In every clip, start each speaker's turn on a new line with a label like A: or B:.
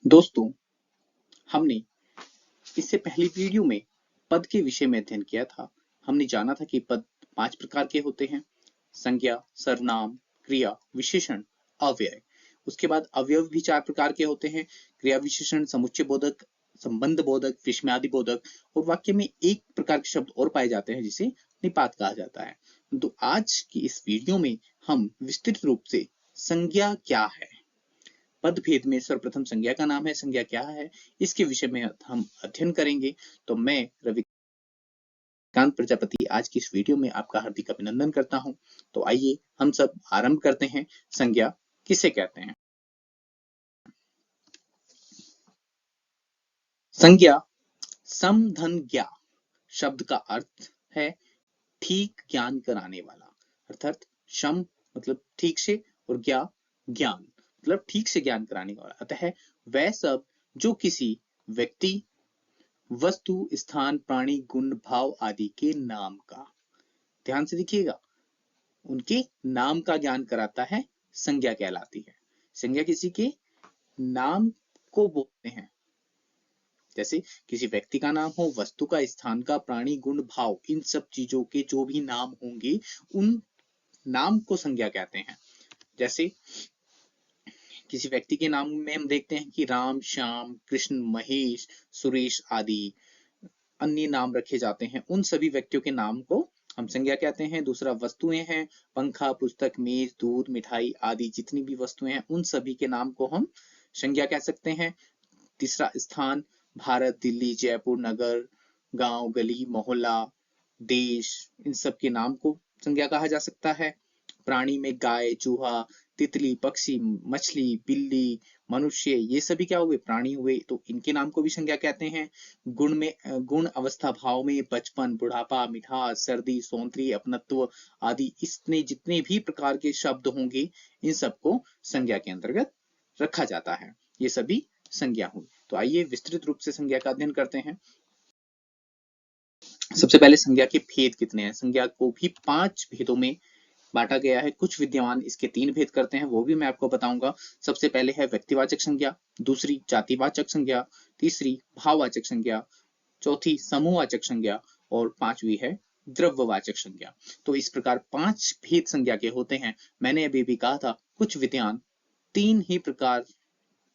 A: दोस्तों, हमने इससे पहली वीडियो में पद के विषय में अध्ययन किया था। हमने जाना था कि पद 5 प्रकार के होते हैं: संज्ञा, सर्वनाम, क्रिया, विशेषण, अव्यय। उसके बाद अवयव भी 4 प्रकार के होते हैं: क्रिया विशेषण, समुच्चय बोधक, संबंध बोधक, विस्मयादि बोधक। और वाक्य में एक प्रकार के शब्द और पाए जाते हैं जिसे निपात कहा जाता है। तो आज की इस वीडियो में हम विस्तृत रूप से संज्ञा क्या है, पद भेद में सर्वप्रथम संज्ञा का नाम है, संज्ञा क्या है, इसके विषय में हम अध्ययन करेंगे। तो मैं रविकांत प्रजापति आज की इस वीडियो में आपका हार्दिक अभिनंदन करता हूं। तो आइए हम सब आरंभ करते हैं। संज्ञा किसे कहते हैं? संज्ञा समधन ज्ञा शब्द का अर्थ है ठीक ज्ञान कराने वाला, अर्थात सम मतलब ठीक से और ज्ञा ज्ञान मतलब ठीक से ज्ञान कराने वाला। अतः वह सब जो किसी व्यक्ति, वस्तु, स्थान, प्राणी, गुण, भाव आदि के नाम का, ध्यान से देखिएगा, उनके नाम का ज्ञान कराता है, संज्ञा कहलाती है। संज्ञा किसी के नाम को बोलते हैं। जैसे किसी व्यक्ति का नाम हो, वस्तु का, स्थान का, प्राणी, गुण, भाव, इन सब चीजों के जो भी नाम होंगे उन नाम को संज्ञा कहते हैं। जैसे किसी व्यक्ति के नाम में हम देखते हैं कि राम, श्याम, कृष्ण, महेश, सुरेश आदि अन्य नाम रखे जाते हैं। उन सभी व्यक्तियों के नाम को हम संज्ञा कहते हैं। दूसरा वस्तुएं हैं, पंखा, पुस्तक, मेज, दूध, मिठाई आदि जितनी भी वस्तुएं हैं उन सभी के नाम को हम संज्ञा कह सकते हैं। तीसरा स्थान, भारत, दिल्ली, जयपुर, नगर, गांव, गली, मोहल्ला, देश, इन सब के नाम को संज्ञा कहा जा सकता है। प्राणी में गाय, चूहा, तितली, पक्षी, मछली, बिल्ली, मनुष्य, ये सभी क्या हुए? प्राणी हुए, तो इनके नाम को भी संज्ञा कहते हैं। गुण में गुण, अवस्था, भाव में बचपन, बुढ़ापा, मिठास, सर्दी, सौंदर्य, अपनत्व आदि इसने जितने भी प्रकार के शब्द होंगे इन सबको संज्ञा के अंतर्गत रखा जाता है। ये सभी संज्ञा हुई। तो आइए विस्तृत रूप से संज्ञा का अध्ययन करते हैं। सबसे पहले संज्ञा के भेद कितने हैं? संज्ञा को भी 5 भेदों में बांटा गया है। कुछ विद्वान इसके 3 भेद करते हैं, वो भी मैं आपको बताऊंगा। सबसे पहले है व्यक्तिवाचक संज्ञा, दूसरी जातिवाचक संज्ञा, तीसरी भाववाचक संज्ञा, चौथी समूहवाचक संज्ञा और 5वीं है द्रव्यवाचक संज्ञा। तो इस प्रकार 5 भेद संज्ञा के होते हैं। मैंने अभी भी कहा था कुछ विद्वान 3 ही प्रकार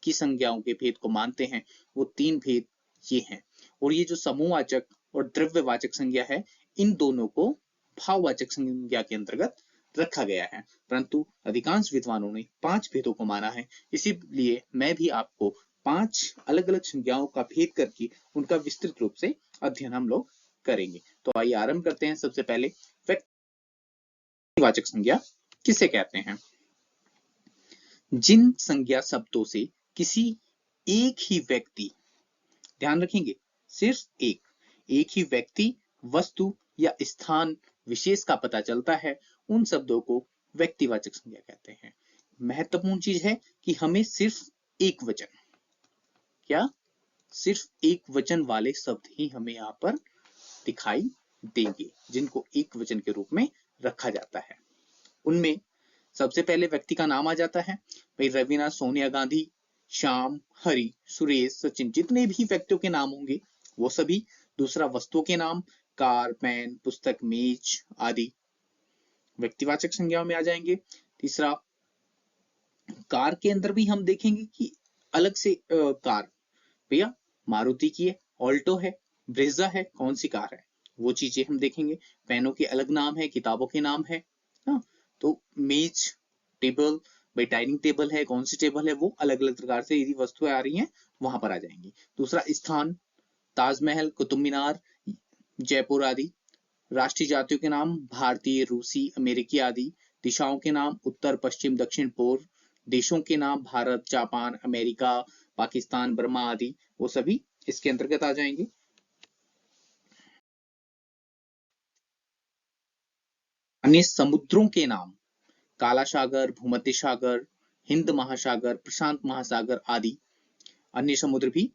A: की संज्ञाओं के भेद को मानते हैं। वो 3 भेद ये हैं। और ये जो समूहवाचक और द्रव्यवाचक संज्ञा है, इन दोनों को भाववाचक संज्ञा के अंतर्गत रखा गया है। परंतु अधिकांश विद्वानों ने 5 भेदों को माना है। इसीलिए मैं भी आपको 5 अलग अलग संज्ञाओं का भेद करके उनका विस्तृत रूप से अध्ययन हम लोग करेंगे। तो आइए आरंभ करते हैं। सबसे पहले व्यक्तिवाचक संज्ञा किसे कहते हैं? जिन संज्ञा शब्दों से किसी एक ही व्यक्ति, ध्यान रखेंगे, सिर्फ एक ही व्यक्ति, वस्तु या स्थान विशेष का पता चलता है, उन शब्दों को व्यक्तिवाचक संज्ञा कहते हैं। महत्वपूर्ण चीज है कि हमें सिर्फ एक वचन, क्या सिर्फ एक वचन वाले शब्द ही हमें यहाँ पर दिखाई देंगे, जिनको एक वचन के रूप में रखा जाता है। उनमें सबसे पहले व्यक्ति का नाम आ जाता है। भाई रवीना, सोनिया गांधी, श्याम, हरि, सुरेश, सचिन, जितने भी व्यक्तियों के नाम होंगे वो सभी। दूसरा वस्तुओं के नाम, कार, पेन, पुस्तक, मेज आदि व्यक्तिवाचक संज्ञाओं में आ जाएंगे। तीसरा, कार के अंदर भी हम देखेंगे कि अलग से कार, भैया मारुति की है, ऑल्टो है, ब्रेजा है, कौन सी कार है, वो चीजें हम देखेंगे। पेनों के अलग नाम है, किताबों के नाम है। हाँ, तो मेज, टेबल, भाई डाइनिंग टेबल है, कौन सी टेबल है, वो अलग अलग प्रकार से यदि वस्तुएं आ रही हैं वहां पर आ जाएंगी। दूसरा स्थान, ताजमहल, कुतुब मीनार, जयपुर आदि। राष्ट्रीय जातियों के नाम, भारतीय, रूसी, अमेरिकी आदि। दिशाओं के नाम, उत्तर, पश्चिम, दक्षिण, पूर्व। देशों के नाम, Bharat, Japan, America, Pakistan, Burma आदि, वो सभी इसके अंतर्गत आ जाएंगे। अन्य समुद्रों के नाम, काला सागर, भूमध्य सागर, हिंद महासागर, प्रशांत महासागर आदि। अन्य समुद्र भी।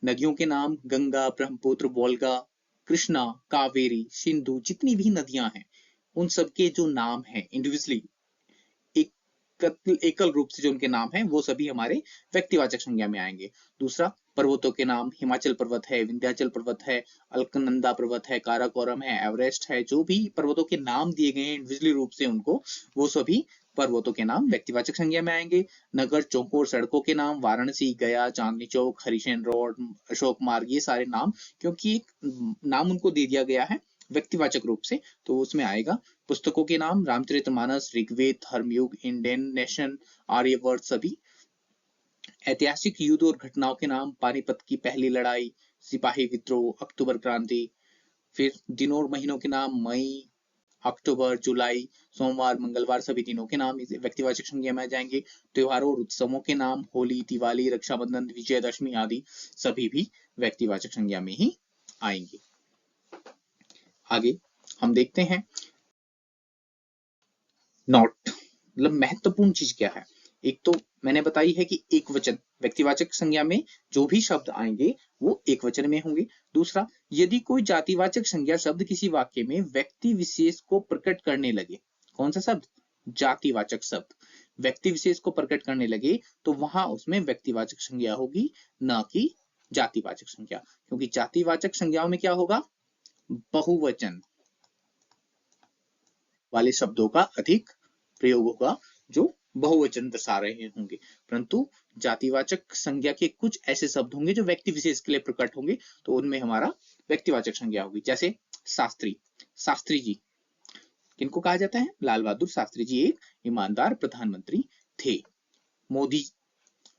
A: नदियों के नाम, गंगा, ब्रह्मपुत्र, वोल्गा, कृष्णा, कावेरी, सिंधु, जितनी भी नदियां हैं उन सबके जो नाम हैं इंडिविजुअली एक एकल रूप से जो उनके नाम है वो सभी हमारे व्यक्तिवाचक संज्ञा में आएंगे। दूसरा, पर्वतों के नाम, हिमाचल पर्वत है, विंध्याचल पर्वत है, अलकनंदा पर्वत है, काराकोरम है, एवरेस्ट है, जो भी पर्वतों के नाम दिए गए हैं इंडिविजुअली रूप से उनको, वो सभी पर्वतों के नाम व्यक्तिवाचक संज्ञा में आएंगे। नगर, चौकों, सड़कों के नाम, वाराणसी, गया, चांदनी चौक, हरिशेन रोड, अशोक मार्ग, ये सारे नाम क्योंकि एक नाम उनको दे दिया गया है व्यक्तिवाचक रूप से, तो उसमें आएगा। पुस्तकों के नाम, रामचरितमानस, ऋग्वेद, धर्मयुग, इंडियन नेशन, आर्यवर्त सभी। ऐतिहासिक युद्ध और घटनाओं के नाम, पानीपत की पहली लड़ाई, सिपाही विद्रोह, अक्टूबर क्रांति। फिर दिनों और महीनों के नाम, मई, अक्टूबर, जुलाई, सोमवार, मंगलवार, सभी दिनों के नाम व्यक्तिवाचक संज्ञा में आ जाएंगे। त्योहारों और उत्सवों के नाम, होली, दिवाली, रक्षाबंधन, विजयदशमी आदि सभी भी व्यक्तिवाचक संज्ञा में ही आएंगे। आगे हम देखते हैं नॉट, मतलब महत्वपूर्ण चीज क्या है। एक तो मैंने बताई है कि एक वचन, व्यक्तिवाचक संज्ञा में जो भी शब्द आएंगे वो एक वचन में होंगे। दूसरा, यदि कोई जातिवाचक संज्ञा शब्द किसी वाक्य में व्यक्ति विशेष को प्रकट करने लगे, कौन सा शब्द? जातिवाचक शब्द व्यक्ति विशेष को प्रकट करने लगे, तो वहां उसमें व्यक्तिवाचक संज्ञा होगी, ना कि जातिवाचक संज्ञा, क्योंकि जातिवाचक संज्ञाओं में क्या होगा? बहुवचन वाले शब्दों का अधिक प्रयोग होगा जो बहुवचन दर्शा रहे होंगे, परंतु जातिवाचक संज्ञा के कुछ ऐसे शब्द होंगे जो व्यक्ति विशेष के लिए प्रकट होंगे, तो उनमें हमारा व्यक्तिवाचक संज्ञा होगी। जैसे शास्त्री, शास्त्री जी किनको कहा जाता है? लाल बहादुर शास्त्री जी एक ईमानदार प्रधानमंत्री थे। मोदी,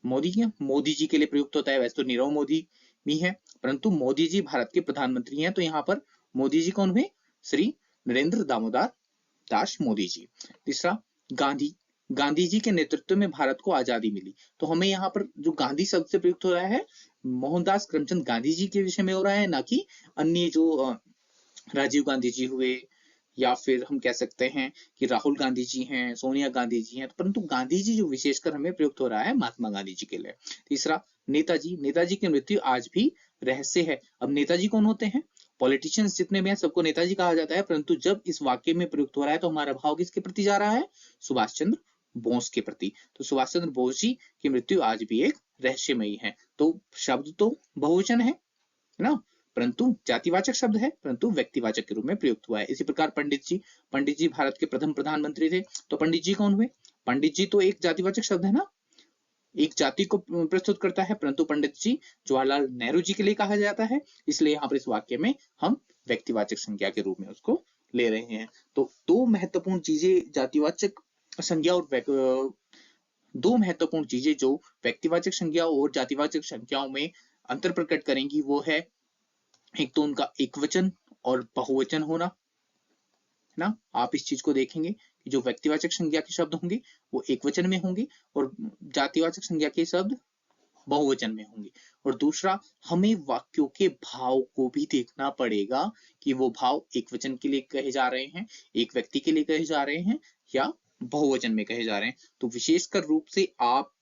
A: मोदी क्या? मोदी जी के लिए प्रयुक्त होता है, वैसे तो नीरव मोदी भी है, परंतु मोदी जी भारत के प्रधानमंत्री हैं, तो यहाँ पर मोदी जी कौन हुए? श्री नरेंद्र दामोदर दास मोदी जी। तीसरा, गांधी, गांधी जी के नेतृत्व में भारत को आजादी मिली, तो हमें यहाँ पर जो गांधी शब्द से प्रयुक्त हो रहा है मोहनदास करमचंद गांधी जी के विषय में हो रहा है, ना कि अन्य जो राजीव गांधी जी हुए, या फिर हम कह सकते हैं कि राहुल गांधी जी हैं, सोनिया गांधी जी हैं, परंतु गांधी जी जो विशेषकर हमें प्रयुक्त हो रहा है महात्मा गांधी जी के लिए। तीसरा, नेताजी, नेताजी की मृत्यु आज भी रहस्य है। अब नेताजी कौन होते हैं? पॉलिटिशियंस जितने भी हैं सबको नेताजी कहा जाता है, परंतु जब इस वाक्य में प्रयुक्त हो रहा है तो हमारा भाव किसके प्रति जा रहा है? सुभाष चंद्र बोस के प्रति। तो सुभाष चंद्र बोस जी की मृत्यु आज भी एक रहस्यमयी है। तो शब्द तो बहुवचन है ना, परंतु जातिवाचक शब्द है, परंतु व्यक्तिवाचक के रूप में प्रयुक्त हुआ है। इसी प्रकार पंडित जी, पंडित जी भारत के प्रथम प्रधानमंत्री थे, तो पंडित जी कौन हुए? पंडित जी तो एक जातिवाचक शब्द है ना, एक जाति को प्रस्तुत करता है, परंतु पंडित जी जवाहरलाल नेहरू जी के लिए कहा जाता है, इसलिए यहाँ पर इस वाक्य में हम व्यक्तिवाचक संज्ञा के रूप में उसको ले रहे हैं। तो दो महत्वपूर्ण चीजें जातिवाचक संज्ञा और दो महत्वपूर्ण चीजें जो व्यक्तिवाचक संज्ञा और जातिवाचक संज्ञाओं में अंतर प्रकट करेंगी वो है, एक तो उनका एकवचन और बहुवचन होना, है ना। आप इस चीज को देखेंगे कि जो व्यक्तिवाचक संज्ञा के शब्द होंगे वो एकवचन में होंगे और जातिवाचक संज्ञा के शब्द बहुवचन में होंगे। और दूसरा, हमें वाक्यों के भाव को भी देखना पड़ेगा कि वो भाव एकवचन के लिए कहे जा रहे हैं, एक व्यक्ति के लिए कहे जा रहे हैं, या बहुवचन में कहे जा रहे हैं। तो विशेषकर रूप से आप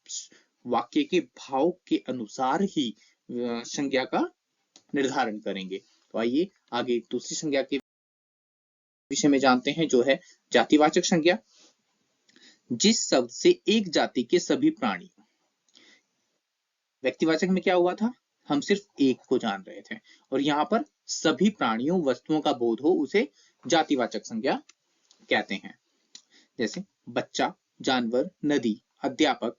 A: वाक्य के भाव के अनुसार ही संज्ञा का निर्धारण करेंगे। तो आइए आगे दूसरी संज्ञा के विषय में जानते हैं, जो है जातिवाचक संज्ञा। जिस शब्द से एक जाति के सभी प्राणी, व्यक्तिवाचक में क्या हुआ था? हम सिर्फ एक को जान रहे थे, और यहाँ पर सभी प्राणियों वस्तुओं का बोध हो उसे जातिवाचक संज्ञा कहते हैं। जैसे बच्चा, जानवर, नदी, अध्यापक,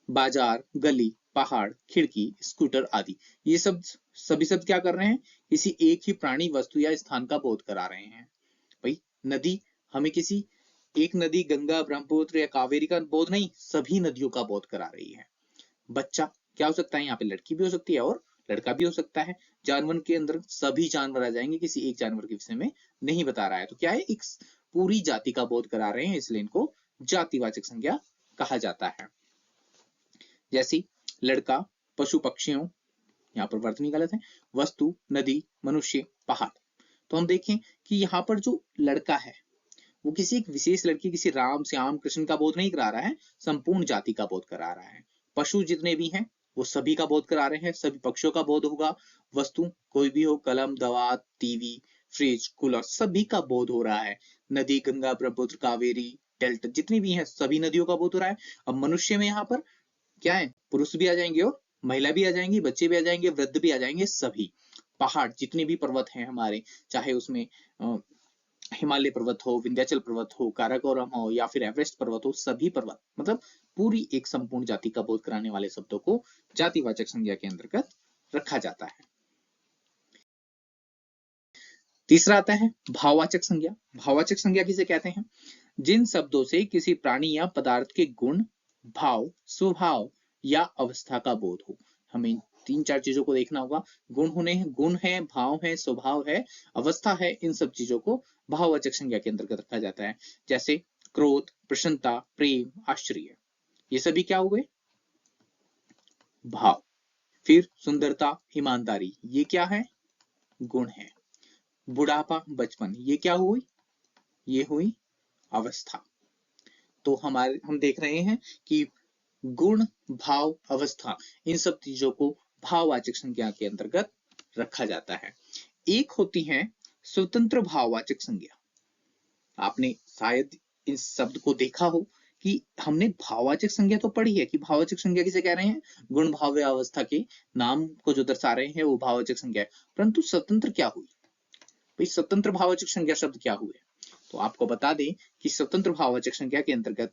A: बाजार, गली, पहाड़, खिड़की, स्कूटर आदि, ये सब सभी शब्द क्या कर रहे हैं? किसी एक ही प्राणी, वस्तु या स्थान का बोध करा रहे हैं। भाई नदी, हमें किसी एक नदी, गंगा, ब्रह्मपुत्र या कावेरी का बोध नहीं, सभी नदियों का बोध करा रही है। बच्चा क्या हो सकता है? यहाँ पे लड़की भी हो सकती है और लड़का भी हो सकता है। जानवर के अंदर सभी जानवर आ जाएंगे, किसी एक जानवर के विषय में नहीं बता रहा है, तो क्या है? एक पूरी जाति का बोध करा रहे हैं, इसलिए इनको जातिवाचक संज्ञा कहा जाता है। जैसे लड़का, पशु पक्षियों, यहाँ पर वर्तनी गलत है, वस्तु, नदी, मनुष्य, पहाड़। तो हम देखें कि यहाँ पर जो लड़का है वो किसी एक विशेष लड़की, किसी राम, श्याम, कृष्ण का बोध नहीं करा रहा है, संपूर्ण जाति का बोध करा रहा है। पशु जितने भी हैं वो सभी का बोध करा रहे हैं, सभी पक्षियों का बोध होगा। वस्तु कोई भी हो, कलम, दवा, टीवी, फ्रिज, कूलर, सभी का बोध हो रहा है। नदी, गंगा, ब्रह्मपुत्र, कावेरी, डेल्टा, जितनी भी हैं सभी नदियों का बोध हो रहा है। अब मनुष्य में यहाँ पर क्या है, पुरुष भी आ जाएंगे और महिला भी आ जाएंगी, बच्चे भी आ जाएंगे, वृद्ध भी आ जाएंगे, सभी पहाड़ जितने भी पर्वत हैं हमारे, चाहे उसमें हिमालय पर्वत हो, विंध्याचल पर्वत हो, काराकोरम हो या फिर एवरेस्ट पर्वत हो, सभी पर्वत मतलब पूरी एक संपूर्ण जाति का बोध कराने वाले शब्दों को जातिवाचक संज्ञा के अंतर्गत रखा जाता है। तीसरा आता है भाववाचक संज्ञा। भाववाचक संज्ञा किसे कहते हैं? जिन शब्दों से किसी प्राणी या पदार्थ के गुण, भाव, स्वभाव या अवस्था का बोध हो। हमें 3-4 चीजों को देखना होगा। गुण है, भाव है, स्वभाव है, अवस्था है। इन सब चीजों को भाववाचक संज्ञा के अंतर्गत रखा जाता है। जैसे क्रोध, प्रसन्नता, प्रेम, आश्चर्य, ये सभी क्या हुए? भाव। फिर सुंदरता, ईमानदारी, ये क्या है? गुण है। बुढ़ापा, बचपन, ये क्या हुई? ये हुई अवस्था। तो हम देख रहे हैं कि गुण, भाव, अवस्था, इन सब चीजों को भाववाचक संज्ञा के अंतर्गत रखा जाता है। एक होती है स्वतंत्र भाववाचक संज्ञा। आपने शायद इस शब्द को देखा हो कि हमने भाववाचक संज्ञा तो पढ़ी है कि भाववाचक संज्ञा किसे कह रहे हैं? गुण, भाव या अवस्था के नाम को जो दर्शा रहे हैं वो भाववाचक संज्ञा है। परंतु स्वतंत्र क्या हुई? भाई स्वतंत्र भाववाचक संज्ञा शब्द क्या हुए? तो आपको बता दें कि स्वतंत्र भाववाचक संज्ञा के अंतर्गत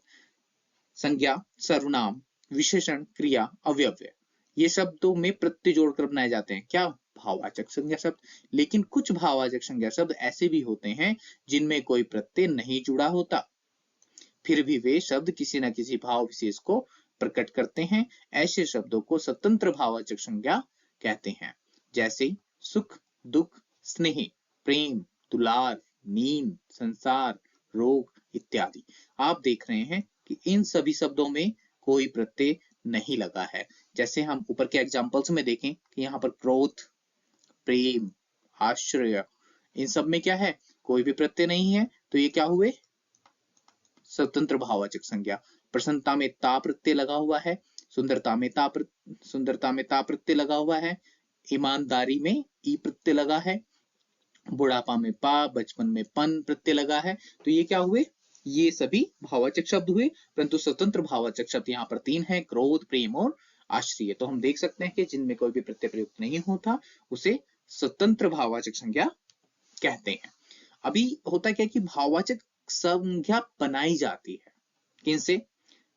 A: संज्ञा, सर्वनाम, विशेषण, क्रिया, अव्यय, ये शब्दों में प्रत्यय जोड़कर बनाए जाते हैं। क्या? भाववाचक संज्ञा शब्द। लेकिन कुछ भाववाचक संज्ञा शब्द ऐसे भी होते हैं जिनमें कोई प्रत्यय नहीं जुड़ा होता, फिर भी वे शब्द किसी न किसी भाव विशेष को प्रकट करते हैं। ऐसे शब्दों को स्वतंत्र भाववाचक संज्ञा कहते हैं। जैसे सुख, दुख, स्नेह, प्रेम, दुलार, नींद, संसार, रोग इत्यादि। आप देख रहे हैं कि इन सभी शब्दों में कोई प्रत्यय नहीं लगा है। जैसे हम ऊपर के एग्जांपल्स में देखें कि यहाँ पर क्रोध, प्रेम, आश्चर्य, इन सब में क्या है? कोई भी प्रत्यय नहीं है। तो ये क्या हुए? स्वतंत्र भाववाचक संज्ञा। प्रसन्नता में ता प्रत्यय लगा हुआ है, सुंदरता में ता प्रत्यय लगा हुआ है, ईमानदारी में ई प्रत्यय लगा है, बुढ़ापा में पा, बचपन में पन प्रत्यय लगा है। तो ये क्या हुए? ये सभी भाववाचक शब्द हुए। परंतु स्वतंत्र भाववाचक शब्द यहाँ पर 3 है, क्रोध, प्रेम और आश्चर्य। तो हम देख सकते हैं कि जिनमें कोई भी प्रत्यय प्रयुक्त नहीं होता उसे स्वतंत्र भाववाचक संज्ञा कहते हैं। अभी होता क्या कि भाववाचक संज्ञा बनाई जाती है किनसे?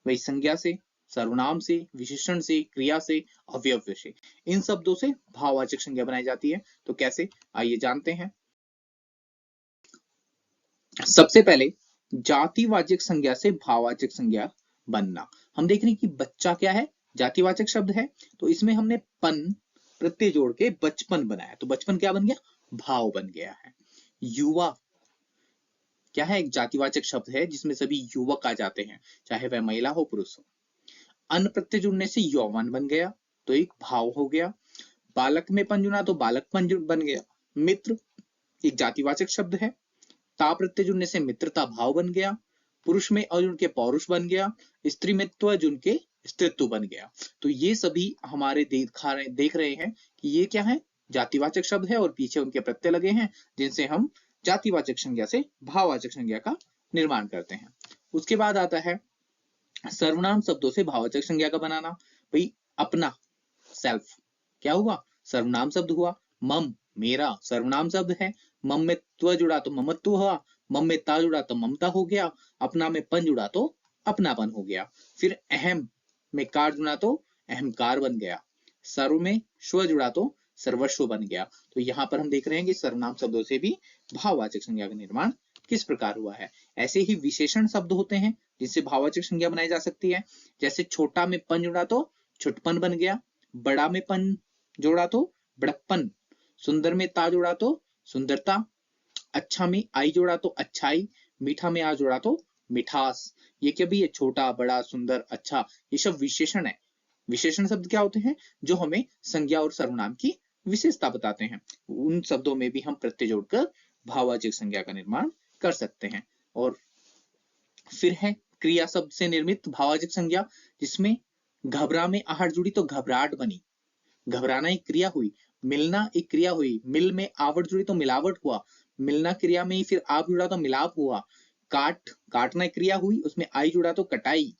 A: वही संज्ञा से, सर्वनाम से, विशेषण से, क्रिया से, अव्यय से। इन शब्दों से भाववाचक संज्ञा बनाई जाती है। तो कैसे? आइए जानते हैं। सबसे पहले जातिवाचक संज्ञा से भाववाचक संज्ञा बनना। हम देख रहे हैं कि बच्चा क्या है? जातिवाचक शब्द है। तो इसमें हमने पन प्रत्यय जोड़ के बचपन बनाया। तो बचपन क्या बन गया? भाव बन गया है। युवा क्या है? एक जातिवाचक शब्द है जिसमें सभी युवक आ जाते हैं, चाहे वह महिला हो पुरुष हो। अन प्रत्यय जुड़ने से यौवन बन गया, तो एक भाव हो गया। बालक में पन जुड़ा तो बालकपन बन गया। मित्र एक जातिवाचक शब्द है, ता प्रत्यय जुड़ने से मित्रता भाव बन गया। पुरुष में अजुड़ के पौरुष बन गया, स्त्री में त्व जुड़ के स्त्रीत्व बन गया। तो ये सभी हमारे देख रहे हैं कि ये क्या है? जातिवाचक शब्द है और पीछे उनके प्रत्यय लगे हैं जिनसे हम जातिवाचक संज्ञा से भाववाचक संज्ञा का निर्माण करते हैं। उसके बाद आता है सर्वनाम शब्दों से भाववाचक संज्ञा का बनाना। भाई अपना, सेल्फ, क्या हुआ? सर्वनाम शब्द हुआ। मम मेरा सर्वनाम शब्द है। मम में त्व जुड़ा तो ममत्व हुआ, मम में ता जुड़ा तो ममता हो गया, अपना में पन जुड़ा तो अपनापन हो गया। फिर अहम में कार जुड़ा तो अहंकार बन गया। सर्व में स्व जुड़ा तो सर्वस्व बन गया। तो यहाँ पर हम देख रहे हैं कि सर्वनाम शब्दों से भी भाववाचक संज्ञा का निर्माण किस प्रकार हुआ है। ऐसे ही विशेषण शब्द होते हैं जिससे भाववाचक संज्ञा बनाई जा सकती है। जैसे छोटा में पन जुड़ा तो छुटपन बन गया, बड़ा में पन जोड़ा तो बड़प्पन, सुंदर में ता जोड़ा तो सुंदरता, अच्छा में आई जोड़ा तो अच्छाई, मीठा में आ जोड़ा तो मिठास। ये क्या भी है? छोटा, बड़ा, सुंदर, अच्छा, ये सब विशेषण है। विशेषण शब्द क्या होते हैं? जो हमें संज्ञा और सर्वनाम की विशेषता बताते हैं। उन शब्दों में भी हम प्रत्यय जोड़कर भाववाचक संज्ञा का निर्माण कर सकते हैं। और फिर है क्रिया शब्द से निर्मित भाववाचक संज्ञा, जिसमें घबरा में आहट जुड़ी तो घबराहट बनी। घबराना एक क्रिया हुई, मिलना एक क्रिया हुई, मिल में आवट जुड़ी तो मिलावट हुआ, मिलना क्रिया में ही फिर आप जुड़ा तो मिलाप हुआ। काटना क्रिया हुई, उसमें आई जुड़ा तो कटाई।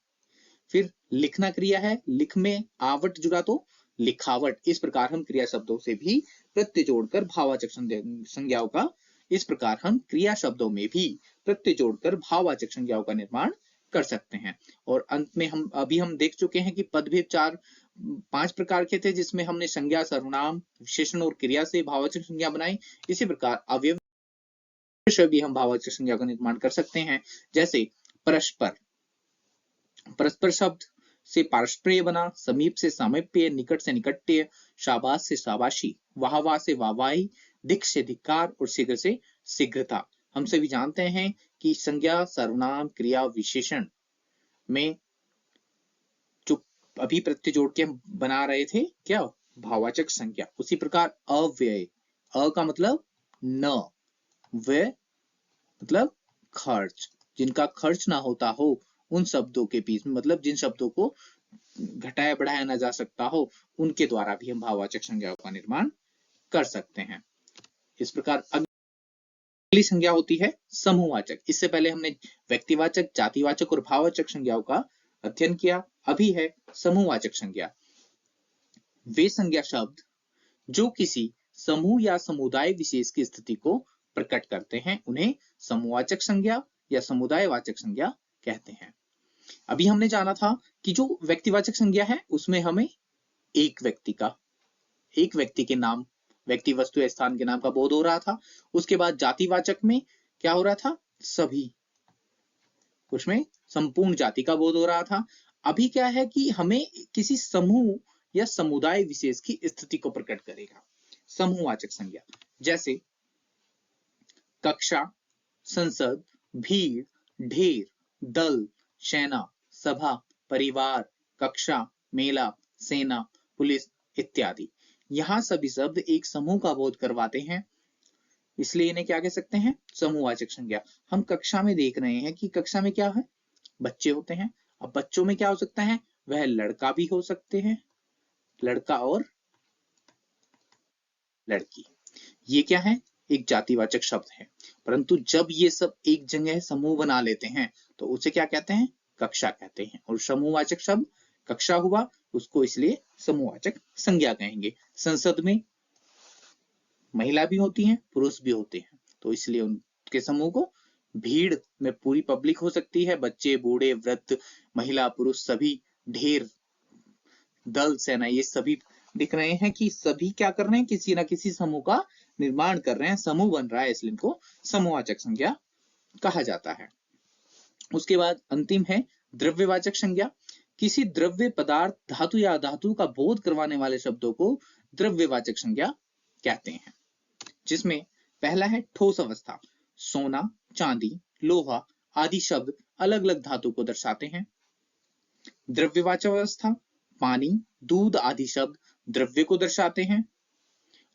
A: फिर लिखना क्रिया है, लिख में आवट जुड़ा तो लिखावट। इस प्रकार हम क्रिया शब्दों से भी प्रत्यय जोड़कर भाववाचक संज्ञाओं का इस प्रकार हम क्रिया शब्दों में भी प्रत्यय जोड़कर भाववाचक संज्ञाओं का निर्माण कर सकते हैं। और अंत में हम देख चुके हैं कि पदभेद 5 प्रकार के थे, जिसमें हमने संज्ञा, सर्वनाम, विशेषण और क्रिया से भाववाचक संज्ञा बनाई। इसी प्रकार अवयव से भी हम भाववाचक संज्ञा का निर्माण कर सकते हैं। जैसे परस्पर, परस्पर शब्द से पारस्पर्य बना, समीप से सामीप्य, निकट से निकट्य, शाबाश से शाबाशी, वाहवाह से वाहवाही, धिक् से धिक्कार और शीघ्र से शीघ्रता। हम सभी जानते हैं कि संज्ञा, सर्वनाम, क्रिया, विशेषण में जो अभी प्रत्यय जोड़ के हम बना रहे थे क्या, भाववाचक संज्ञा। उसी प्रकार अव्यय, अ का मतलब न, व्यय मतलब खर्च, जिनका खर्च ना होता हो उन शब्दों के बीच में, मतलब जिन शब्दों को घटाया बढ़ाया ना जा सकता हो, उनके द्वारा भी हम भाववाचक संज्ञाओं का निर्माण कर सकते हैं। इस प्रकार अगली संज्ञा होती है समूहवाचक। इससे पहले हमने व्यक्तिवाचक, जातिवाचक और भाववाचक संज्ञाओं का अध्ययन किया। अभी है समूहवाचक संज्ञा। वे संज्ञा शब्द जो किसी समूह या समुदाय विशेष की स्थिति को प्रकट करते हैं, उन्हें समूहवाचक संज्ञा या समुदायवाचक संज्ञा कहते हैं। अभी हमने जाना था कि जो व्यक्तिवाचक संज्ञा है उसमें हमें एक व्यक्ति के नाम, व्यक्ति, वस्तु या स्थान के नाम का बोध हो रहा था। उसके बाद जातिवाचक में क्या हो रहा था, सभी, उसमें संपूर्ण जाति का बोध हो रहा था। अभी क्या है कि हमें किसी समूह या समुदाय विशेष की स्थिति को प्रकट करेगा समूहवाचक संज्ञा। जैसे कक्षा, संसद, भीड़, ढेर, दल, सेना, सभा, परिवार, कक्षा, मेला, सेना, पुलिस इत्यादि। यहाँ सभी शब्द एक समूह का बोध करवाते हैं, इसलिए इन्हें क्या कह सकते हैं, समूहवाचक संज्ञा। हम कक्षा में देख रहे हैं कि कक्षा में क्या है, बच्चे होते हैं। अब बच्चों में क्या हो सकता है, वह लड़का भी हो सकते हैं, लड़का और लड़की। ये क्या है, एक जातिवाचक शब्द है। परंतु जब ये सब एक जगह समूह बना लेते हैं तो उसे क्या कहते हैं, कक्षा कहते हैं। और समूहवाचक शब्द कक्षा हुआ, उसको इसलिए समूहवाचक संज्ञा कहेंगे। संसद में महिला भी होती हैं, पुरुष भी होते हैं, तो इसलिए उनके समूह को, भीड़ में पूरी पब्लिक हो सकती है, बच्चे, बूढ़े, वृद्ध, महिला, पुरुष सभी, ढेर, दल, सेना, ये सभी दिख रहे हैं कि सभी क्या कर रहे हैं, किसी ना किसी समूह का निर्माण कर रहे हैं, समूह बन रहा है, इसलिए इनको समूहवाचक संज्ञा कहा जाता है। उसके बाद अंतिम है द्रव्यवाचक संज्ञा। किसी द्रव्य, पदार्थ, धातु या अधातु का बोध करवाने वाले शब्दों को द्रव्यवाचक संज्ञा कहते हैं। जिसमें पहला है ठोस अवस्था, सोना, चांदी, लोहा आदि शब्द अलग अलग धातु को दर्शाते हैं। द्रव्यवाचक अवस्था, पानी, दूध आदि शब्द द्रव्य को दर्शाते हैं।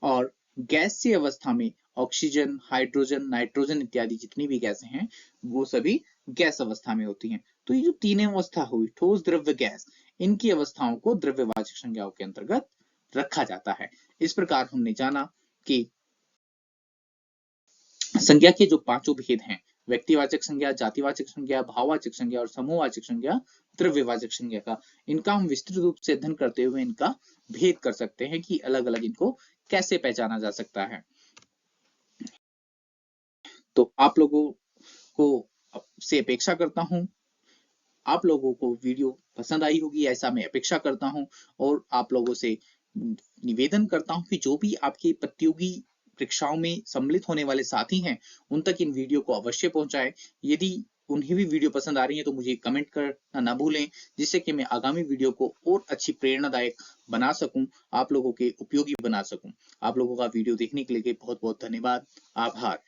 A: और गैसीय अवस्था में ऑक्सीजन, हाइड्रोजन, नाइट्रोजन इत्यादि जितनी भी गैसें हैं वो सभी गैस अवस्था में होती हैं। तो ये जो तीन अवस्था हुई, ठोस, द्रव्य, गैस, इनकी अवस्थाओं को द्रव्यवाचक संज्ञाओं के अंतर्गत रखा जाता है। इस प्रकार हमने जाना कि संज्ञा के जो पांचों भेद हैं, व्यक्तिवाचक संज्ञा, जातिवाचक संज्ञा, भाववाचक संज्ञा और समूहवाचक संज्ञा, द्रव्यवाचक संज्ञा का, इनका हम विस्तृत रूप से अध्ययन करते हुए इनका भेद कर सकते हैं कि अलग अलग इनको कैसे पहचाना जा सकता है। तो आप लोगों को से अपेक्षा करता हूं, आप लोगों को वीडियो पसंद आई होगी, ऐसा मैं अपेक्षा करता हूं। और आप लोगों से निवेदन करता हूं कि जो भी आपकी प्रतियोगी परीक्षाओं में सम्मिलित होने वाले साथी हैं, उन तक इन वीडियो को अवश्य पहुंचाएं। यदि उन्हें भी वीडियो पसंद आ रही है तो मुझे कमेंट करना ना भूलें, जिससे कि मैं आगामी वीडियो को और अच्छी प्रेरणादायक बना सकूं, आप लोगों के उपयोगी बना सकूं। आप लोगों का वीडियो देखने के लिए बहुत बहुत धन्यवाद, आभार।